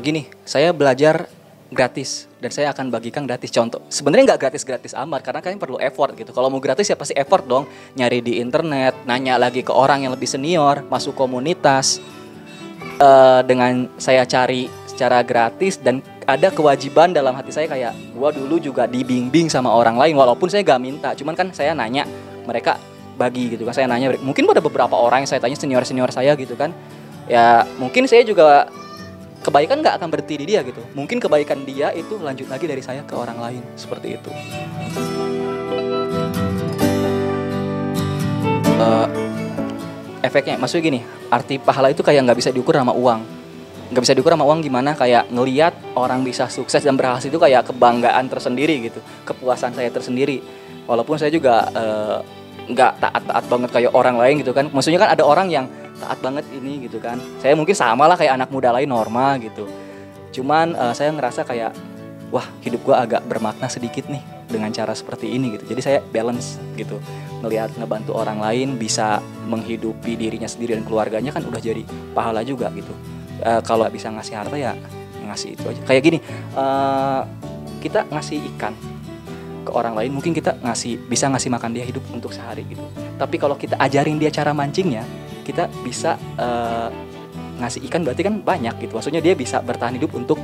Gini, saya belajar gratis dan saya akan bagikan gratis. Contoh, sebenarnya nggak gratis-gratis amat karena kalian perlu effort gitu. Kalau mau gratis ya pasti effort dong, nyari di internet, nanya lagi ke orang yang lebih senior, masuk komunitas. Dengan saya cari secara gratis dan ada kewajiban dalam hati saya kayak gua dulu juga dibimbing sama orang lain walaupun saya gak minta, cuman kan saya nanya, mereka bagi gitu kan, saya nanya mungkin ada beberapa orang yang saya tanya senior saya gitu kan, ya mungkin saya juga kebaikan nggak akan berhenti di dia gitu, mungkin kebaikan dia itu lanjut lagi dari saya ke orang lain seperti itu. Efeknya maksudnya gini, arti pahala itu kayak nggak bisa diukur sama uang, nggak bisa diukur sama uang gimana, kayak ngelihat orang bisa sukses dan berhasil itu kayak kebanggaan tersendiri gitu, kepuasan saya tersendiri. Walaupun saya juga nggak taat-taat banget kayak orang lain gitu kan, maksudnya kan ada orang yang taat banget ini gitu kan, saya mungkin sama lah kayak anak muda lain normal gitu, cuman saya ngerasa kayak wah hidup gua agak bermakna sedikit nih dengan cara seperti ini gitu, jadi saya balance gitu, melihat ngebantu orang lain bisa menghidupi dirinya sendiri dan keluarganya kan udah jadi pahala juga gitu. Kalau bisa ngasih harta ya ngasih itu aja. Kayak gini, kita ngasih ikan ke orang lain, mungkin kita bisa ngasih makan dia hidup untuk sehari gitu. Tapi kalau kita ajarin dia cara mancingnya, kita bisa ngasih ikan berarti kan banyak gitu. Maksudnya dia bisa bertahan hidup untuk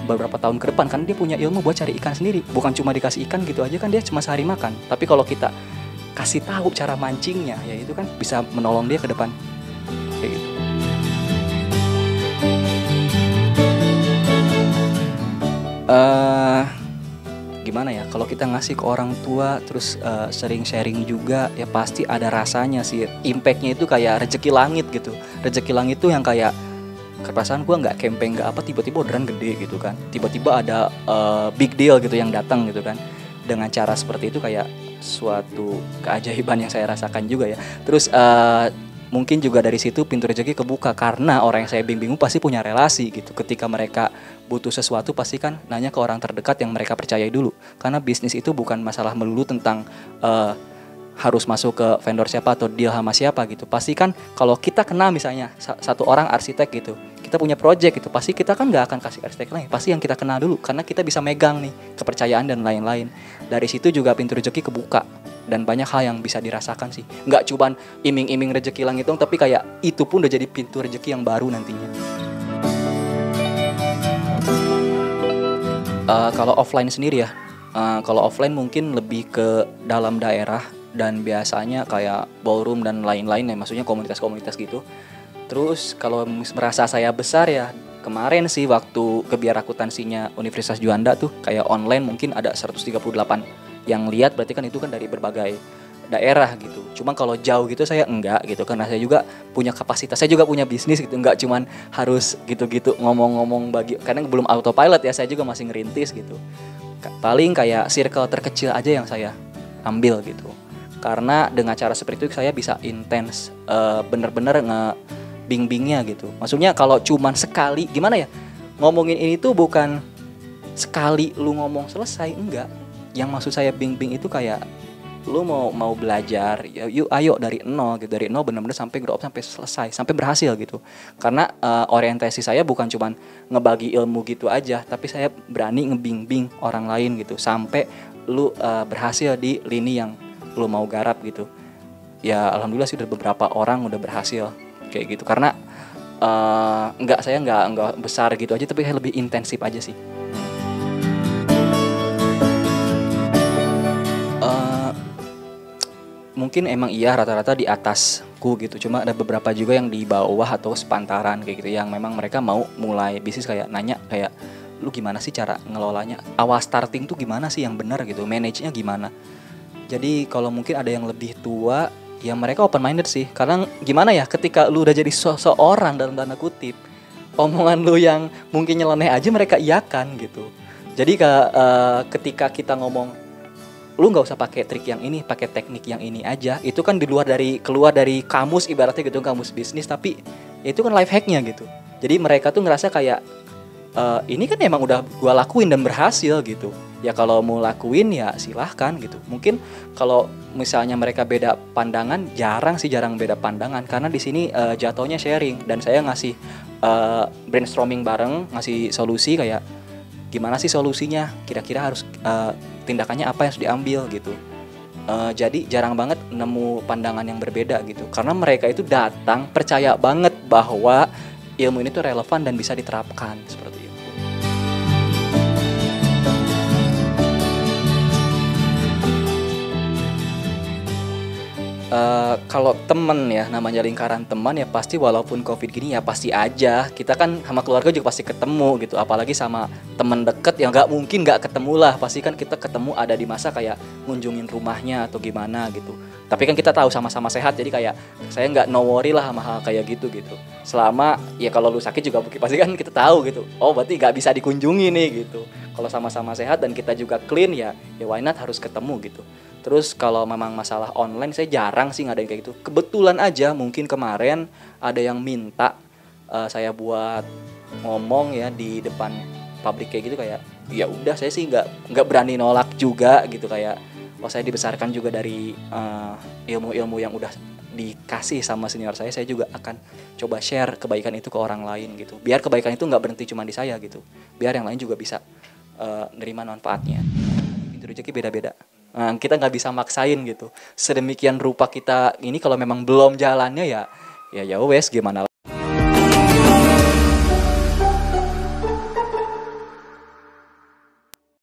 beberapa tahun ke depan kan, dia punya ilmu buat cari ikan sendiri. Bukan cuma dikasih ikan gitu aja kan dia cuma sehari makan. Tapi kalau kita kasih tahu cara mancingnya, ya itu kan bisa menolong dia ke depan. Kayak gitu. Gimana ya, kalau kita ngasih ke orang tua terus sering sharing juga ya pasti ada rasanya sih. Impactnya itu kayak rezeki langit gitu. Rezeki langit tuh yang kayak perasaan gue nggak camping nggak apa tiba-tiba orderan gede gitu kan, tiba-tiba ada big deal gitu yang datang gitu kan. Dengan cara seperti itu kayak suatu keajaiban yang saya rasakan juga ya. Terus mungkin juga dari situ pintu rezeki kebuka karena orang yang saya bimbing pasti punya relasi gitu. Ketika mereka butuh sesuatu pasti kan nanya ke orang terdekat yang mereka percayai dulu. Karena bisnis itu bukan masalah melulu tentang harus masuk ke vendor siapa atau deal sama siapa gitu. Pasti kan kalau kita kenal misalnya satu orang arsitek gitu, kita punya project gitu, pasti kita kan nggak akan kasih arsitek lain, pasti yang kita kenal dulu karena kita bisa megang nih kepercayaan dan lain-lain. Dari situ juga pintu rezeki kebuka dan banyak hal yang bisa dirasakan sih. Nggak cuman iming-iming rezeki langit dong, tapi kayak itu pun udah jadi pintu rezeki yang baru nantinya. Kalau offline sendiri ya, kalau offline mungkin lebih ke dalam daerah dan biasanya kayak ballroom dan lain-lain ya, maksudnya komunitas-komunitas gitu. Terus kalau merasa saya besar ya, kemarin sih waktu gebiar akuntansinya Universitas Juanda tuh kayak online mungkin ada 138 yang lihat, berarti kan itu kan dari berbagai daerah gitu. Cuma kalau jauh gitu saya enggak gitu, karena saya juga punya kapasitas, saya juga punya bisnis gitu, enggak cuman harus gitu-gitu ngomong-ngomong karena belum autopilot ya, saya juga masih ngerintis gitu. Paling kayak circle terkecil aja yang saya ambil gitu. Karena dengan cara seperti itu saya bisa intens, bener-bener ngebimbingnya gitu. Maksudnya kalau cuman sekali, gimana ya, ngomongin ini tuh bukan sekali lu ngomong selesai, enggak. Yang maksud saya bimbing itu kayak lu mau belajar, yuk ayo dari nol gitu, dari nol bener-bener sampai grow up sampai selesai, sampai berhasil gitu. Karena orientasi saya bukan cuman ngebagi ilmu gitu aja, tapi saya berani ngebimbing orang lain gitu sampai lu berhasil di lini yang lu mau garap gitu. Ya alhamdulillah sih udah beberapa orang udah berhasil kayak gitu. Karena saya nggak besar gitu aja, tapi lebih intensif aja sih. Mungkin emang iya rata-rata di atasku gitu, cuma ada beberapa juga yang di bawah atau sepantaran kayak gitu, yang memang mereka mau mulai bisnis kayak nanya kayak lu gimana sih cara ngelolanya, awal starting tuh gimana sih yang benar gitu, manage-nya gimana. Jadi kalau mungkin ada yang lebih tua ya mereka open minded sih, karena gimana ya, ketika lu udah jadi seseorang dalam tanda kutip, omongan lu yang mungkin nyeleneh aja mereka iyakan gitu. Jadi ketika kita ngomong lu nggak usah pakai trik yang ini, pakai teknik yang ini aja, itu kan keluar dari kamus ibaratnya gitu, kamus bisnis, tapi itu kan life hacknya gitu. Jadi mereka tuh ngerasa kayak ini kan emang udah gua lakuin dan berhasil gitu. Ya kalau mau lakuin ya silahkan gitu. Mungkin kalau misalnya mereka beda pandangan, jarang beda pandangan, karena di sini jatuhnya sharing dan saya ngasih brainstorming bareng, ngasih solusi kayak gimana sih solusinya, kira-kira harus tindakannya apa yang harus diambil gitu. Jadi jarang banget nemu pandangan yang berbeda gitu, karena mereka itu datang percaya banget bahwa ilmu ini tuh relevan dan bisa diterapkan seperti itu. Kalau temen ya, namanya lingkaran teman ya pasti walaupun Covid gini ya pasti aja kita kan sama keluarga juga pasti ketemu gitu, apalagi sama temen deket yang nggak mungkin nggak ketemu lah, pasti kan kita ketemu ada di masa kayak ngunjungin rumahnya atau gimana gitu. Tapi kan kita tahu sama-sama sehat, jadi kayak saya nggak no worry lah sama hal kayak gitu gitu. Selama ya kalau lu sakit juga pasti kan kita tahu gitu, oh berarti nggak bisa dikunjungi nih gitu. Kalau sama-sama sehat dan kita juga clean ya why not harus ketemu gitu. Terus kalau memang masalah online saya jarang sih ngadain kayak gitu. Kebetulan aja mungkin kemarin ada yang minta saya buat ngomong ya di depan publik kayak gitu, kayak ya udah saya sih nggak berani nolak juga gitu, kayak oh saya dibesarkan juga dari ilmu-ilmu yang udah dikasih sama senior saya juga akan coba share kebaikan itu ke orang lain gitu. Biar kebaikan itu nggak berhenti cuma di saya gitu. Biar yang lain juga bisa nerima manfaatnya. Itu rezeki beda-beda. Nah, kita nggak bisa maksain gitu. Sedemikian rupa kita ini kalau memang belum jalannya ya wes gimana